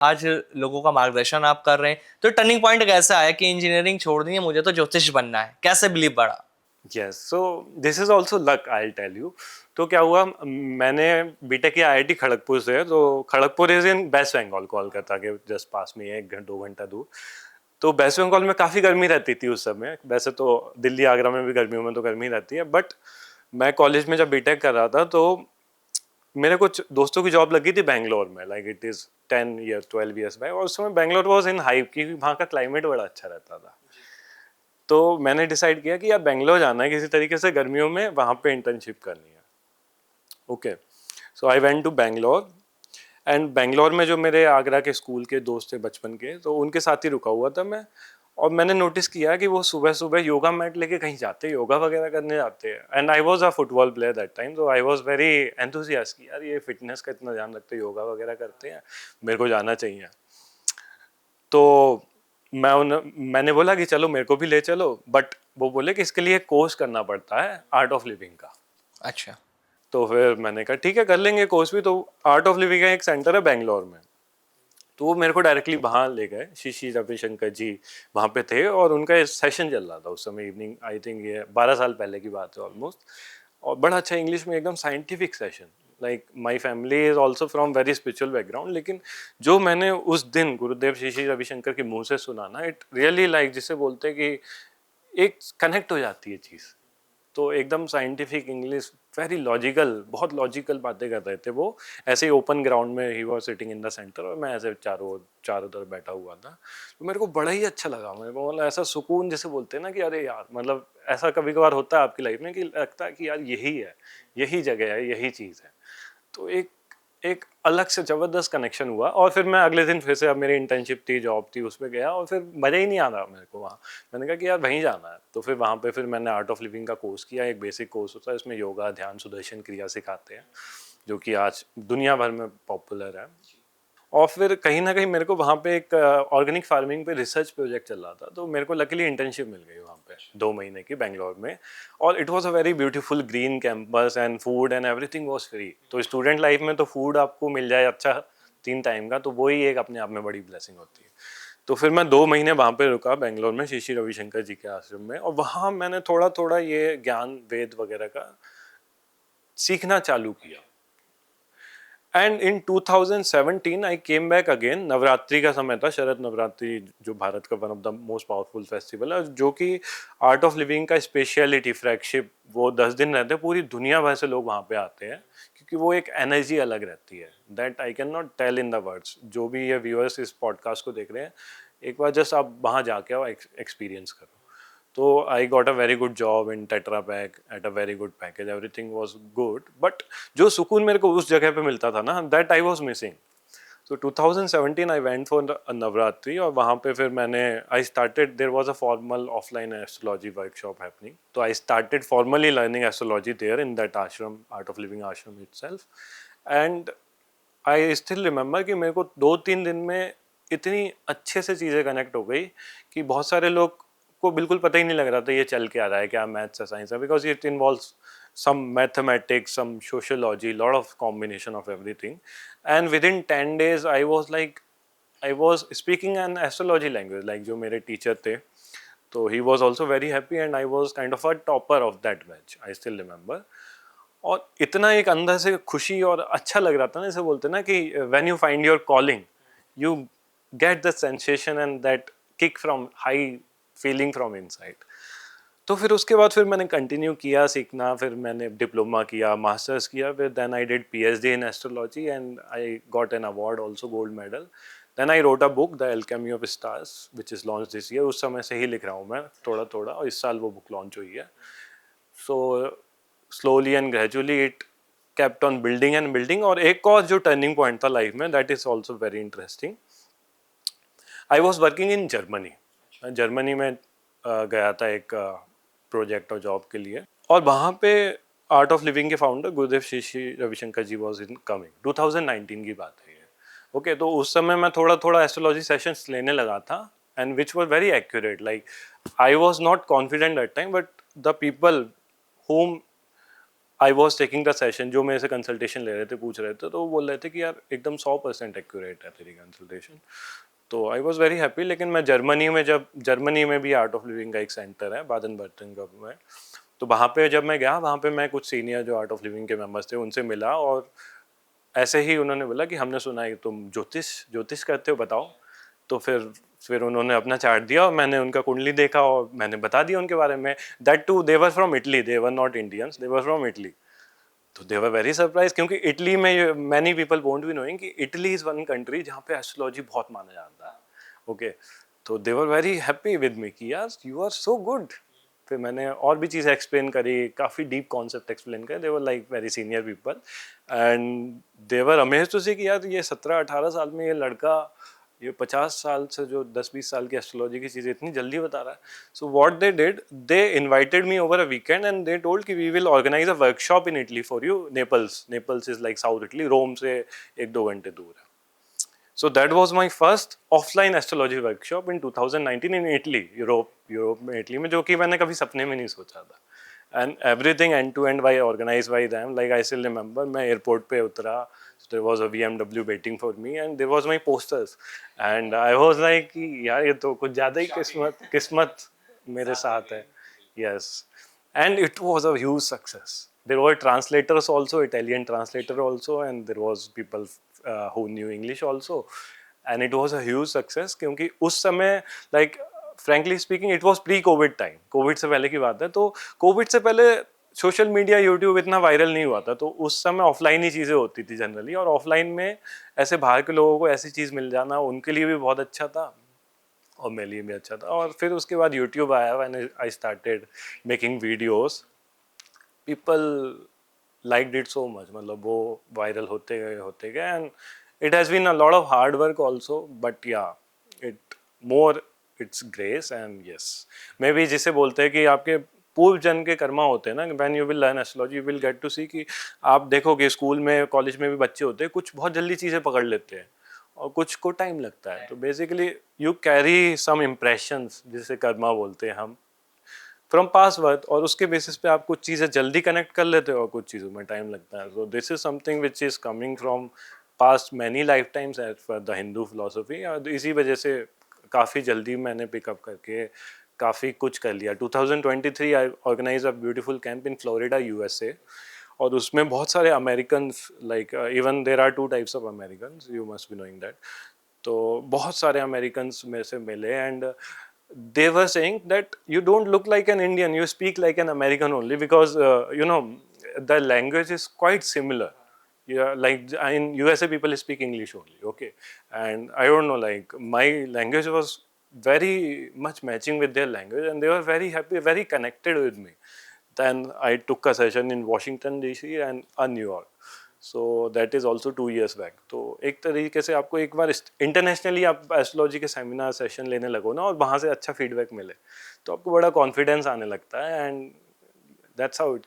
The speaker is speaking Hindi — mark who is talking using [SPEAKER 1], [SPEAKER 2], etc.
[SPEAKER 1] आज लोगों का मार्गदर्शन आप कर रहे हैं। तो टर्निंग पॉइंट कैसा आया कि इंजीनियरिंग छोड़ दी है, मुझे तो ज्योतिष बनना है, कैसे बिलीव बढ़ा?
[SPEAKER 2] Yes, so this is also luck, I tell you. तो क्या हुआ, मैंने बीटेक किया आईआईटी खड़गपुर से। तो Kharagpur is in West Bengal, Kolkata के जस्ट पास में है, 1-2 घंटा दूर। तो वेस्ट बंगाल में काफ़ी गर्मी रहती थी उस समय। वैसे तो दिल्ली आगरा में भी गर्मियों में तो गर्मी रहती है, बट मैं कॉलेज में जब बीटेक कर रहा था तो मेरे कुछ दोस्तों की जॉब लगी थी बैंगलोर में, like it is 10 year 12 years back. और उस समय बैंगलोर वॉज इन हाइप, क्योंकि वहाँ का क्लाइमेट बड़ा अच्छा रहता था। तो मैंने डिसाइड किया कि यार बेंगलोर जाना है किसी तरीके से गर्मियों में, वहाँ पे इंटर्नशिप करनी है। Okay, so I went to Bangalore. And Bangalore में जो मेरे आगरा के स्कूल के दोस्त थे बचपन के, तो उनके साथ ही रुका हुआ था मैं। और मैंने नोटिस किया कि वो सुबह सुबह योगा मैट लेके कहीं जाते हैं, योगा वगैरह करने जाते हैं। And I was a football player that time, तो आई वाज वेरी एंथुसियास्ट कि यार ये फिटनेस का इतना ध्यान रखते हैं, योगा वगैरह करते हैं, मेरे को जाना चाहिए। तो मैंने बोला कि चलो मेरे को भी ले चलो, बट वो बोले कि इसके लिए कोर्स करना पड़ता है आर्ट ऑफ लिविंग का।
[SPEAKER 1] अच्छा।
[SPEAKER 2] तो फिर मैंने कहा ठीक है कर लेंगे कोर्स भी। तो आर्ट ऑफ लिविंग का एक सेंटर है बेंगलोर में, तो वो मेरे को डायरेक्टली वहाँ ले गए। श्री रविशंकर जी वहाँ पे थे और उनका सेशन चल रहा था उस समय, इवनिंग, आई थिंक ये 12 साल पहले की बात है ऑलमोस्ट। और बड़ा अच्छा इंग्लिश में, एकदम scientific session. Like my family is also from very spiritual background, लेकिन जो मैंने उस दिन गुरुदेव श्री रविशंकर के मुंह से सुना ना, इट रियली लाइक, जिसे बोलते हैं कि एक कनेक्ट हो जाती है चीज़। तो एकदम साइंटिफिक इंग्लिश, वेरी लॉजिकल, बहुत लॉजिकल बातें कर रहे थे वो। ऐसे ही ओपन ग्राउंड में he was sitting in the centre, और मैं ऐसे चारों चारों तरफ बैठा हुआ था। तो मेरे को बड़ा ही अच्छा लगा। मेरे को मतलब ऐसा सुकून, जैसे बोलते हैं ना कि अरे यार, मतलब ऐसा कभी कभार होता है आपकी लाइफ में कि लगता है कि यार यही है, यही जगह है, यही चीज़ है। तो एक एक अलग से जबरदस्त कनेक्शन हुआ। और फिर मैं अगले दिन फिर से, अब मेरी इंटर्नशिप थी, जॉब थी, उस पर गया और फिर मज़ा ही नहीं आ रहा मेरे को वहाँ। मैंने कहा कि यार वहीं जाना है। तो फिर वहाँ पे फिर मैंने आर्ट ऑफ लिविंग का कोर्स किया। एक बेसिक कोर्स होता है, इसमें योगा, ध्यान, सुदर्शन क्रिया सिखाते हैं, जो कि आज दुनिया भर में पॉपुलर है। और फिर कहीं ना कहीं मेरे को वहाँ पे एक ऑर्गेनिक फार्मिंग पे रिसर्च प्रोजेक्ट चल रहा था, तो मेरे को लकीली इंटर्नशिप मिल गई वहाँ पे 2 महीने की बेंगलोर में। और it was a very beautiful green campus, and food and everything was free. तो स्टूडेंट लाइफ में तो फूड आपको मिल जाए अच्छा 3 टाइम का, तो वही एक अपने आप में बड़ी ब्लेसिंग होती है। तो फिर मैं 2 महीने वहाँ पे रुका बेंगलोर में, श्री श्री रविशंकर जी के आश्रम में। और वहाँ मैंने थोड़ा थोड़ा ये ज्ञान वेद वगैरह का सीखना चालू किया। And in 2017 I came back again. Navratri का समय था, शरद नवरात्रि, जो भारत का one of the most powerful festival है, जो कि आर्ट ऑफ लिविंग का स्पेशलिटी फ्लैगशिप। वो 10 दिन रहते हैं, पूरी दुनिया भर से लोग वहाँ पे आते हैं, क्योंकि वो एक एनर्जी अलग रहती है, that I can not tell in the words. जो भी ये व्यूअर्स इस पॉडकास्ट को देख रहे हैं, एक बार जस्ट आप वहाँ जाके आओ, एक्सपीरियंस करो। तो I got a very good job in tetra pack at a very good package, everything was good, but जो सुकून मेरे को उस जगह पे मिलता था ना, दैट आई वाज मिसिंग। तो 2017 आई वेंट फॉर नवरात्रि, और वहाँ पे फिर मैंने, I started, there was a formal offline astrology workshop happening, तो I started formally learning astrology there in that ashram, Art of Living ashram itself. And I still remember कि मेरे को 2-3 दिन में इतनी अच्छे से चीज़ें कनेक्ट हो गई कि बहुत सारे लोग को बिल्कुल पता ही नहीं लग रहा था ये चल के आ रहा है, क्या मैथ्स है, साइंस है, because it involves some mathematics, some sociology, lot of combination of everything. And within 10 days I was speaking an astrology language, like जो मेरे टीचर थे, तो he was also very happy and I was kind of a topper of that batch, I still remember. और इतना एक अंदर से खुशी और अच्छा लग रहा था ना, जैसे बोलते ना कि when you find your calling, you get the sensation and that kick from high feeling from inside. तो फिर उसके बाद फिर मैंने कंटिन्यू किया सीखना, फिर मैंने डिप्लोमा किया, मास्टर्स किया, फिर then I did PhD in astrology and I got an award also, gold medal. Then I wrote a book, the alchemy of stars, which is launch this year. उस समय से ही लिख रहा हूँ मैं थोड़ा थोड़ा, और इस साल वो बुक लॉन्च हुई है। So slowly and gradually it kept on building and building। और एक और जो टर्निंग पॉइंट था लाइफ में, that is also very interesting. I was working in Germany. Germany में गया था एक प्रोजेक्ट और जॉब के लिए, और वहाँ पे आर्ट ऑफ लिविंग के founder Gurudev Shri Shri Ravishankar ji was in coming. 2019 की बात है ये। ओके, तो उस समय मैं थोड़ा थोड़ा एस्ट्रोलॉजी सेशंस लेने लगा था, and which were very accurate. Like I was not confident that time, but the people whom I was taking the session, जो मेरे से कंसल्टेशन ले रहे थे पूछ रहे थे, तो वो बोल रहे थे कि यार एकदम 100% एक्यूरेट है तेरी कंसल्टेशन। तो आई वॉज वेरी हैप्पी। लेकिन मैं जर्मनी में भी आर्ट ऑफ लिविंग का एक सेंटर है बादन बर्तनगब में, तो वहाँ पे जब मैं गया, वहाँ पे मैं कुछ सीनियर जो आर्ट ऑफ लिविंग के मेंबर्स थे उनसे मिला, और ऐसे ही उन्होंने बोला कि हमने सुना है कि तुम ज्योतिष करते हो, बताओ। तो फिर उन्होंने अपना चार्ट दिया और मैंने उनका कुंडली देखा और मैंने बता दिया उनके बारे में। That too they were from Italy, they were not Indians, they were from Italy. तो दे वर वेरी सरप्राइज, क्योंकि इटली में many people won't be knowing कि इटली इज वन कंट्री जहाँ पे एस्ट्रोलॉजी बहुत माना जाता है। ओके, तो they were very happy with me कि यार यू आर सो गुड। फिर मैंने और भी चीज़ें एक्सप्लेन करी, काफ़ी डीप कॉन्सेप्ट एक्सप्लेन करे। They were like very senior people and they were amazed to see कि यार ये 17-18 साल में ये लड़का ये 50 साल से जो 10-20 साल की एस्ट्रोलॉजी की चीज़ें इतनी जल्दी बता रहा है। So what they did, they invited me over a weekend and they told कि we will organize a workshop in Italy for you. Naples is like south Italy, Rome से 1-2 घंटे दूर है। So that was my first offline astrology workshop in 2019 in Italy, Europe में, इटली में, जो कि मैंने कभी सपने में नहीं सोचा था। And everything and to end organize by them, like I still remember, मैं एयरपोर्ट पे उतरा, there was a BMW waiting for me and there was my posters and I was like कि यार ये तो कुछ ज़्यादा ही किस्मत मेरे साथ है। Yes, and it was a huge success. There were translators also, Italian translator also, and there was people who knew English also, and it was a huge success क्योंकि उस समय like frankly speaking it was pre-COVID time, Covid से पहले की बात है। तो कोविड से पहले सोशल मीडिया, यूट्यूब इतना वायरल नहीं हुआ था, तो उस समय ऑफलाइन ही चीज़ें होती थी जनरली, और ऑफलाइन में ऐसे बाहर के लोगों को ऐसी चीज़ मिल जाना उनके लिए भी बहुत अच्छा था और मेरे लिए भी अच्छा था। और फिर उसके बाद यूट्यूब आया, when I started making videos, people liked it so much, मतलब वो वायरल होते गए and it has been a lot of hard work also, but yeah it more it's grace and yes, maybe जिसे बोलते हैं कि आपके पूर्व जन्म के कर्मा होते हैं ना, when you will learn astrology you will get to see कि आप देखोगे स्कूल में कॉलेज में भी बच्चे होते हैं, कुछ बहुत जल्दी चीज़ें पकड़ लेते हैं और कुछ को टाइम लगता है। तो basically you carry some impressions, जिसे कर्मा बोलते हैं हम, फ्रॉम पास वर्थ, और उसके बेसिस पे आप कुछ चीज़ें जल्दी कनेक्ट कर लेते हो और कुछ चीज़ों में टाइम लगता है। So this is something which is coming from past many life times as for the Hindu philosophy, और इसी वजह से काफ़ी जल्दी मैंने पिकअप करके काफ़ी कुछ कर लिया। 2023 I organize a beautiful camp in Florida, USA, और उसमें बहुत सारे American, like even there are 2 types of American, you must be knowing that. तो बहुत सारे अमेरिकन में से मिले एंड they were saying that you don't look like an Indian, you speak like an American only, because you know the language is quite similar. Yeah, like in USA people speak English only, okay, and I don't know, like my language was very much matching with their language and they were very happy, very connected with me. Then I took a session in Washington DC and New York. So that is also 2 years back. तो एक तरीके से आपको एक बार इंटरनेशनली आप एस्ट्रोलॉजी के सेमिनार सेशन लेने लगो ना और वहाँ से अच्छा फीडबैक मिले, तो आपको बड़ा कॉन्फिडेंस आने लगता है एंड दैट्स हाउ इट